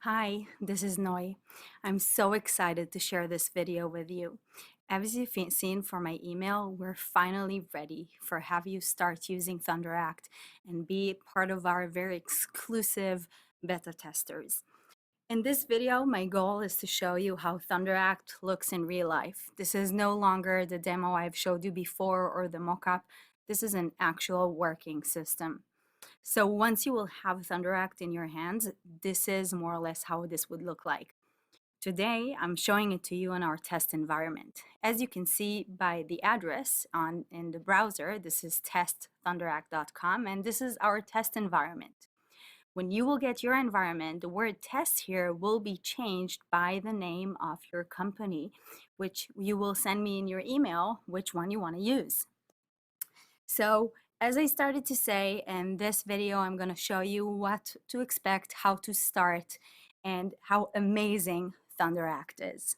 Hi, this is Noi. I'm so excited to share this video with you. As you've seen from my email, we're finally ready for have you start using ThunderAct and be part of our very exclusive beta testers. In this video, my goal is to show you how ThunderAct looks in real life. This is no longer the demo I've showed you before or the mockup. This is an actual working system. So once you will have ThunderAct in your hands, this is more or less how this would look like. Today, I'm showing it to you in our test environment. As you can see by the address in the browser, this is testthuндeract.com, and this is our test environment. When you will get your environment, the word test here will be changed by the name of your company, which you will send me in your email which one you want to use. So as I started to say in this video, I'm going to show you what to expect, how to start, and how amazing ThunderAct is.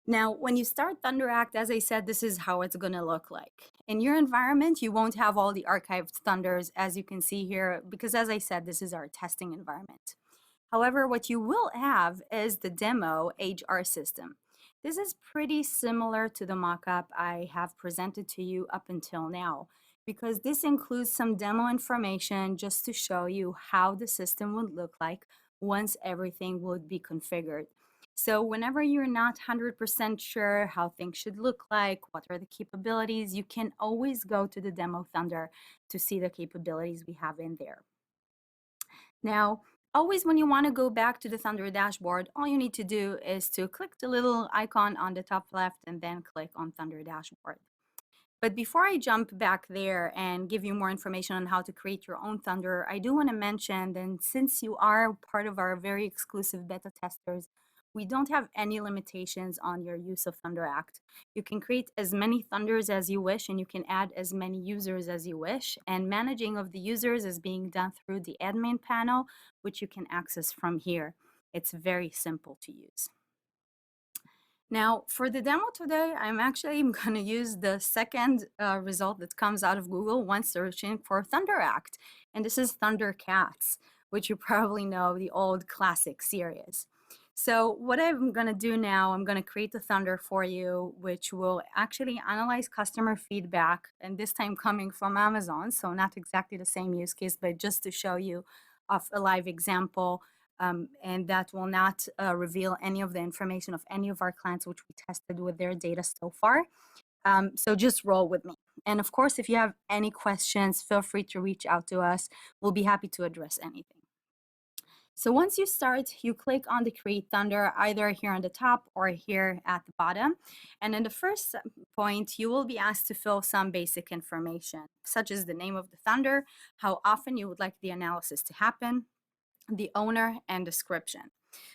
Now, when you start ThunderAct, as I said, this is how it's going to look like. In your environment, you won't have all the archived Thunders, as you can see here, because as I said, this is our testing environment. However, what you will have is the demo HR system. This is pretty similar to the mockup I have presented to you up until now, because this includes some demo information just to show you how the system would look like once everything would be configured. So whenever you're not 100% sure how things should look like, what are the capabilities, you can always go to the demo Thunder to see the capabilities we have in there. Now, always when you want to go back to the Thunder dashboard, all you need to do is to click the little icon on the top left and then click on Thunder dashboard. But before I jump back there and give you more information on how to create your own Thunder, I do want to mention that since you are part of our very exclusive beta testers, we don't have any limitations on your use of ThunderAct. You can create as many Thunders as you wish, and you can add as many users as you wish. And managing of the users is being done through the admin panel, which you can access from here. It's very simple to use. Now, for the demo today, I'm actually going to use the second result that comes out of Google when searching for ThunderAct. And this is Thundercats, which you probably know, the old classic series. So what I'm going to do now, I'm going to create a Thunder for you, which will actually analyze customer feedback, and this time coming from Amazon, so not exactly the same use case, but just to show you of a live example, and that will not reveal any of the information of any of our clients which we tested with their data so far. So just roll with me. And of course, if you have any questions, feel free to reach out to us. We'll be happy to address anything. So once you start, you click on the Create Thunder either here on the top or here at the bottom. And in the first point, you will be asked to fill some basic information, such as the name of the Thunder, how often you would like the analysis to happen, the owner, and description.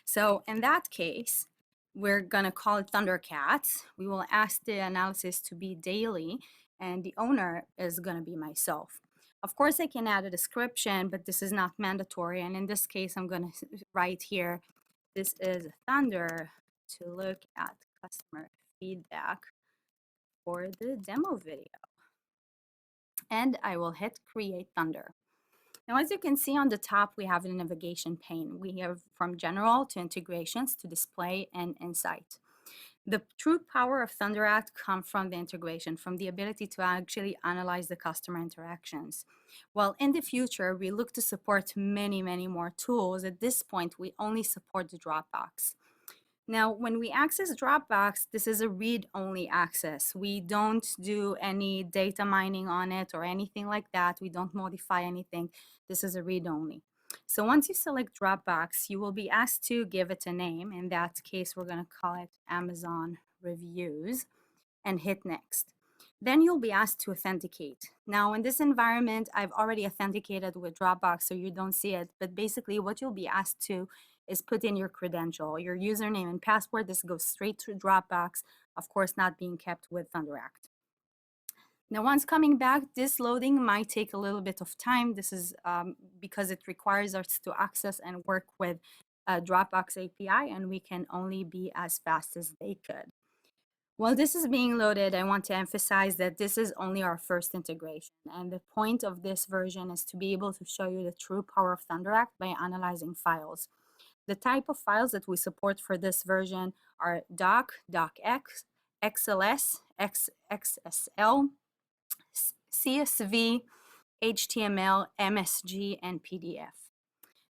So in that case, we're going to call it Thundercats. We will ask the analysis to be daily, and the owner is going to be myself. Of course, I can add a description, but this is not mandatory. And in this case, I'm going to write here, this is Thunder to look at customer feedback for the demo video. And I will hit Create Thunder. Now, as you can see on the top, we have a navigation pane. We have from general to integrations to display and insight. The true power of ThunderAct comes from the integration, from the ability to actually analyze the customer interactions. While in the future, we look to support many, many more tools, at this point, we only support the Dropbox. Now, when we access Dropbox, this is a read-only access. We don't do any data mining on it or anything like that. We don't modify anything. This is a read-only. So once you select Dropbox, you will be asked to give it a name. In that case, we're going to call it Amazon Reviews and hit Next. Then you'll be asked to authenticate. Now, in this environment, I've already authenticated with Dropbox, so you don't see it. But basically, what you'll be asked to is put in your credential, your username and password. This goes straight to Dropbox, of course, not being kept with ThunderAct. Now, once coming back, this loading might take a little bit of time. This is because it requires us to access and work with Dropbox API, and we can only be as fast as they could. While this is being loaded, I want to emphasize that this is only our first integration, and the point of this version is to be able to show you the true power of ThunderAct by analyzing files. The type of files that we support for this version are doc, docx, XLS, XSL, CSV, HTML, MSG, and PDF.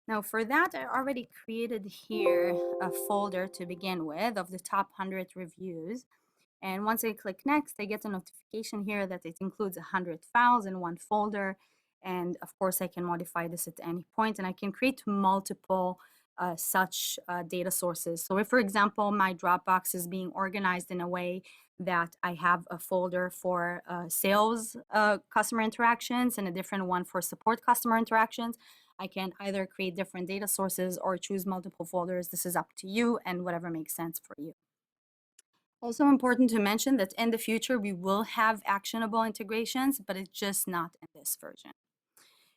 Now for that, I already created here a folder to begin with of the top 100 reviews. And once I click next, I get a notification here that it includes 100 files in one folder. And of course, I can modify this at any point, and I can create multiple such data sources. So if, for example, my Dropbox is being organized in a way that I have a folder for sales customer interactions and a different one for support customer interactions, I can either create different data sources or choose multiple folders. This is up to you and whatever makes sense for you. Also important to mention that in the future, we will have actionable integrations, but it's just not in this version.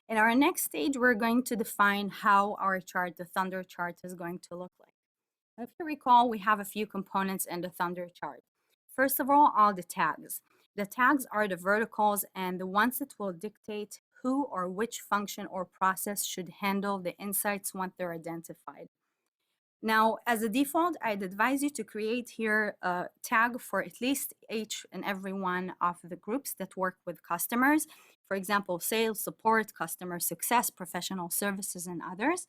In our next stage, we're going to define how our chart, the Thunder chart, is going to look like. If you recall, we have a few components in the Thunder chart. First of all the tags. The tags are the verticals and the ones that will dictate who or which function or process should handle the insights once they're identified. Now, as a default, I'd advise you to create here a tag for at least each and every one of the groups that work with customers. For example, sales, support, customer success, professional services, and others.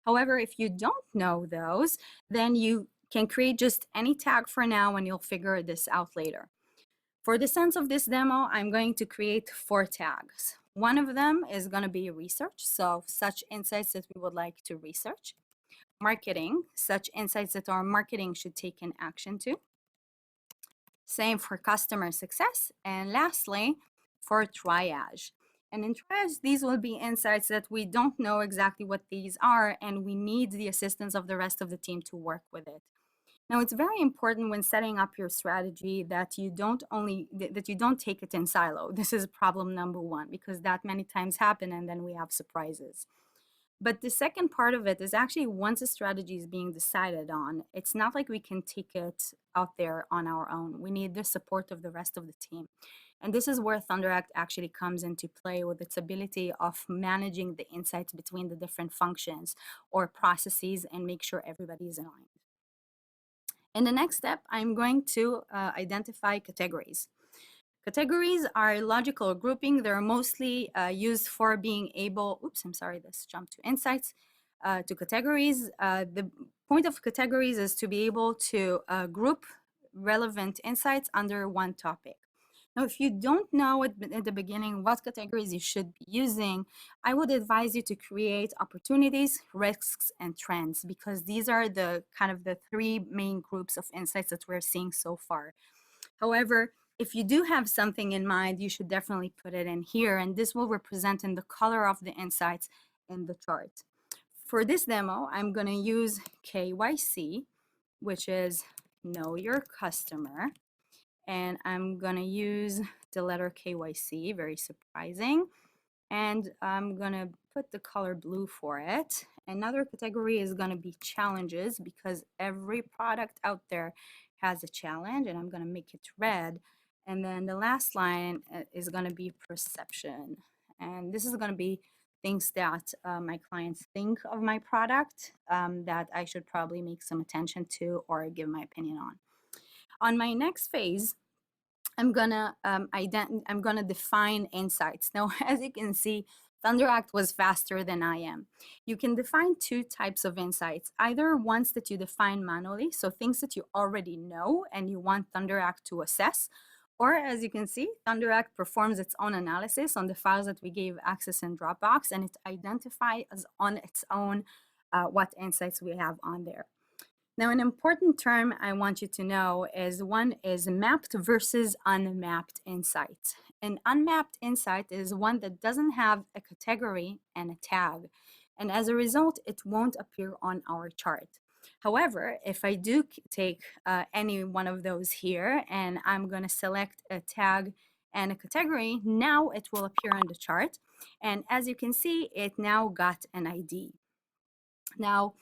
However, if you don't know those, then you can create just any tag for now and you'll figure this out later. For the sense of this demo, I'm going to create 4 tags. One of them is going to be research, so such insights that we would like to research. Marketing, such insights that our marketing should take an action to. Same for customer success. And lastly, for triage. And in triage, these will be insights that we don't know exactly what these are, and we need the assistance of the rest of the team to work with it. Now, it's very important when setting up your strategy that you don't take it in silo. This is problem number 1, because that many times happen and then we have surprises. But the second part of it is actually once a strategy is being decided on, it's not like we can take it out there on our own. We need the support of the rest of the team. And this is where ThunderAct actually comes into play with its ability of managing the insights between the different functions or processes and make sure everybody is aligned. In the next step, I'm going to identify categories. Categories are logical grouping. They're mostly used for being able, this jumped to insights, to categories. The point of categories is to be able to group relevant insights under one topic. Now, if you don't know at the beginning what categories you should be using, I would advise you to create opportunities, risks, and trends, because these are the kind of the 3 main groups of insights that we're seeing so far. However, if you do have something in mind, you should definitely put it in here, and this will represent in the color of the insights in the chart. For this demo, I'm going to use KYC, which is Know Your Customer, and I'm going to use the letter KYC, very surprising, and I'm going to put the color blue for it. Another category is going to be challenges, because every product out there has a challenge, and I'm going to make it red. And then the last line is going to be perception. And this is going to be things that my clients think of my product that I should probably make some attention to or give my opinion on. On my next phase, I'm gonna define insights. Now, as you can see, ThunderAct was faster than I am. You can define 2 types of insights, either ones that you define manually, so things that you already know and you want ThunderAct to assess, or as you can see, ThunderAct performs its own analysis on the files that we gave access in Dropbox, and it identifies on its own what insights we have on there. Now, an important term I want you to know is one is mapped versus unmapped insight. An unmapped insight is one that doesn't have a category and a tag, and as a result, it won't appear on our chart. However, if I do take any one of those here and I'm going to select a tag and a category, now it will appear on the chart. And as you can see, it now got an ID. Now,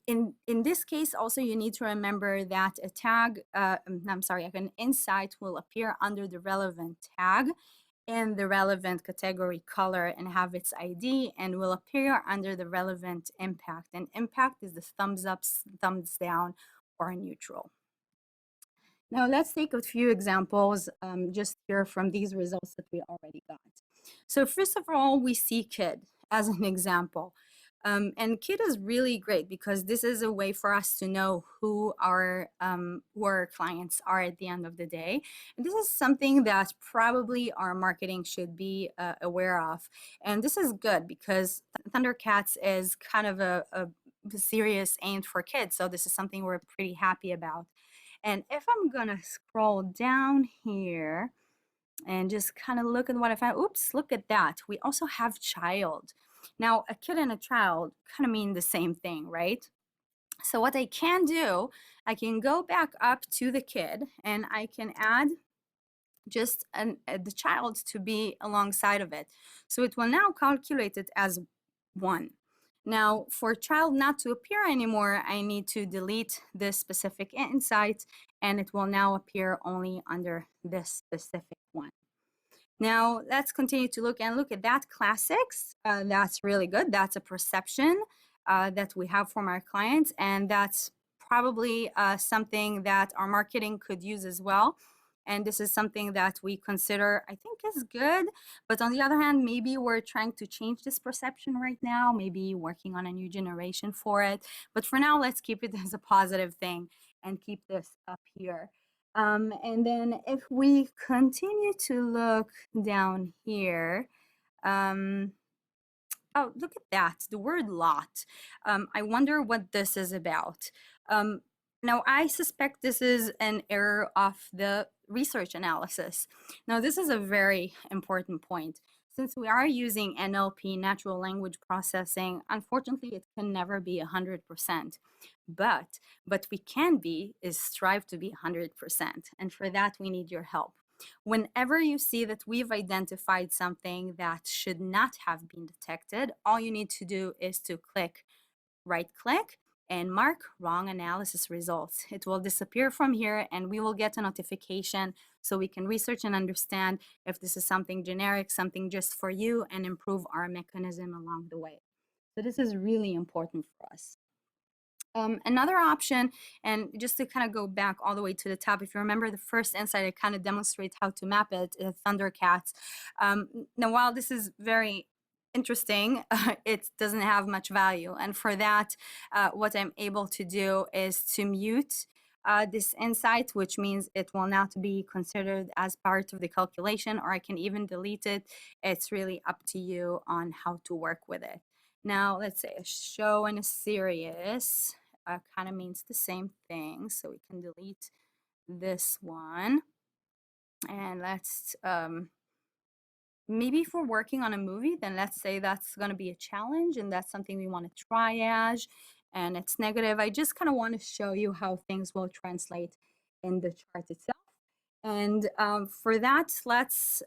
in this case, also you need to remember that a tag, an insight will appear under the relevant tag. in the relevant category color and have its ID and will appear under the relevant impact. And impact is the thumbs up, thumbs down, or neutral. Now let's take a few examples just here from these results that we already got. So first of all, we see kid as an example. And kid is really great because this is a way for us to know who our clients are at the end of the day. And this is something that probably our marketing should be aware of. And this is good because Thundercats is kind of a serious aimed for kids. So this is something we're pretty happy about. And if I'm gonna scroll down here and just kind of look at what I found, oops, look at that. We also have child. Now, a kid and a child kind of mean the same thing, right? So what I can do, I can go back up to the kid and I can add just the child to be alongside of it. So it will now calculate it as 1. Now, for child not to appear anymore, I need to delete this specific insight, and it will now appear only under this specific one. Now, let's continue to look at that classics. That's really good. That's a perception that we have from our clients, and that's probably something that our marketing could use as well. And this is something that we consider, I think, is good. But on the other hand, maybe we're trying to change this perception right now, maybe working on a new generation for it. But for now, let's keep it as a positive thing and keep this up here. And then if we continue to look down here, oh, look at that, the word lot. I wonder what this is about. Now, I suspect this is an error of the research analysis. Now, this is a very important point. Since we are using NLP, natural language processing, unfortunately, it can never be 100%. But we can be is strive to be 100%. And for that, we need your help. Whenever you see that we've identified something that should not have been detected, all you need to do is to right click and mark wrong analysis results. It will disappear from here and we will get a notification so we can research and understand if this is something generic, something just for you, and improve our mechanism along the way. So this is really important for us. Another option, and just to kind of go back all the way to the top, if you remember the first insight, I kind of demonstrate how to map it, Thundercats. Now, while this is very interesting, it doesn't have much value. And for that, what I'm able to do is to mute this insight, which means it will not be considered as part of the calculation, or I can even delete it. It's really up to you on how to work with it. Now, let's say a show and a series kind of means the same thing. So we can delete this one. And let's, maybe if we're working on a movie, then let's say that's going to be a challenge and that's something we want to triage and it's negative. I just kind of want to show you how things will translate in the chart itself. And for that, let's,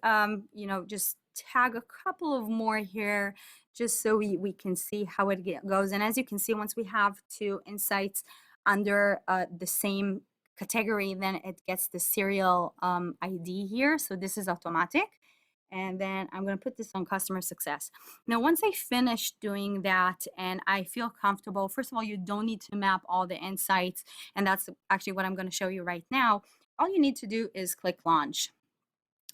just tag a couple of more here just so we can see how it goes. And as you can see, once we have 2 insights under the same category, then it gets the serial ID here. So this is automatic. And then I'm going to put this on customer success. Now, once I finish doing that and I feel comfortable, first of all, you don't need to map all the insights. And that's actually what I'm going to show you right now. All you need to do is click launch.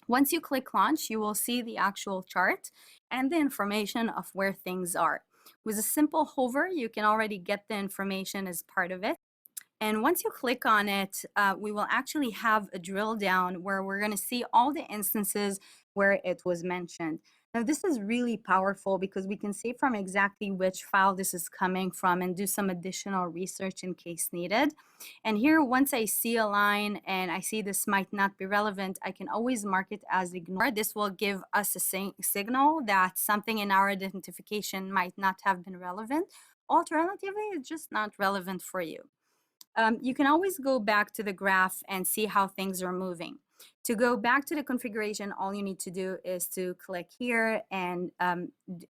Once you click launch, you will see the actual chart and the information of where things are. With a simple hover, you can already get the information as part of it. And once you click on it, we will actually have a drill down where we're going to see all the instances where it was mentioned. Now, this is really powerful because we can see from exactly which file this is coming from and do some additional research in case needed. And here, once I see a line and I see this might not be relevant, I can always mark it as ignore. This will give us a signal that something in our identification might not have been relevant. Alternatively, it's just not relevant for you. You can always go back to the graph and see how things are moving. To go back to the configuration, all you need to do is to click here and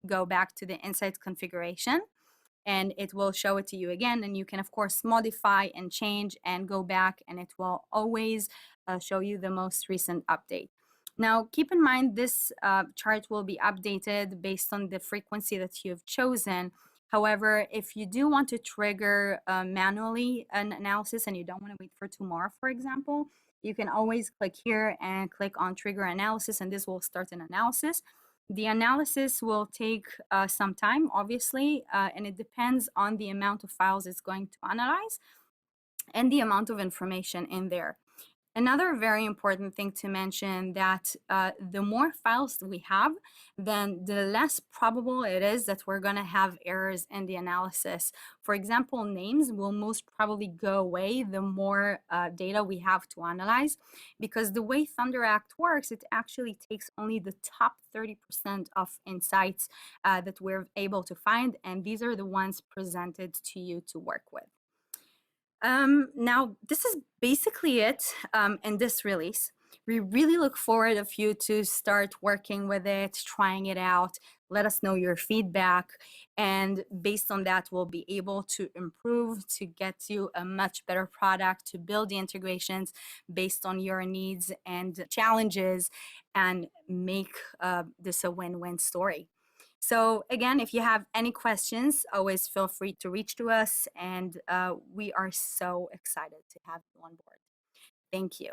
go back to the insights configuration, and it will show it to you again. And you can, of course, modify and change and go back, and it will always show you the most recent update. Now, keep in mind this chart will be updated based on the frequency that you've chosen. However, if you do want to trigger manually an analysis and you don't want to wait for tomorrow, for example, you can always click here and click on trigger analysis, and this will start an analysis. The analysis will take some time, obviously, and it depends on the amount of files it's going to analyze and the amount of information in there. Another very important thing to mention that the more files we have, then the less probable it is that we're going to have errors in the analysis. For example, names will most probably go away the more data we have to analyze, because the way ThunderAct works, it actually takes only the top 30% of insights that we're able to find, and these are the ones presented to you to work with. Now, this is basically it in this release. We really look forward of you to start working with it, trying it out. Let us know your feedback. And based on that, we'll be able to improve, to get you a much better product, to build the integrations based on your needs and challenges, and make this a win-win story. So again, if you have any questions, always feel free to reach to us, and we are so excited to have you on board. Thank you.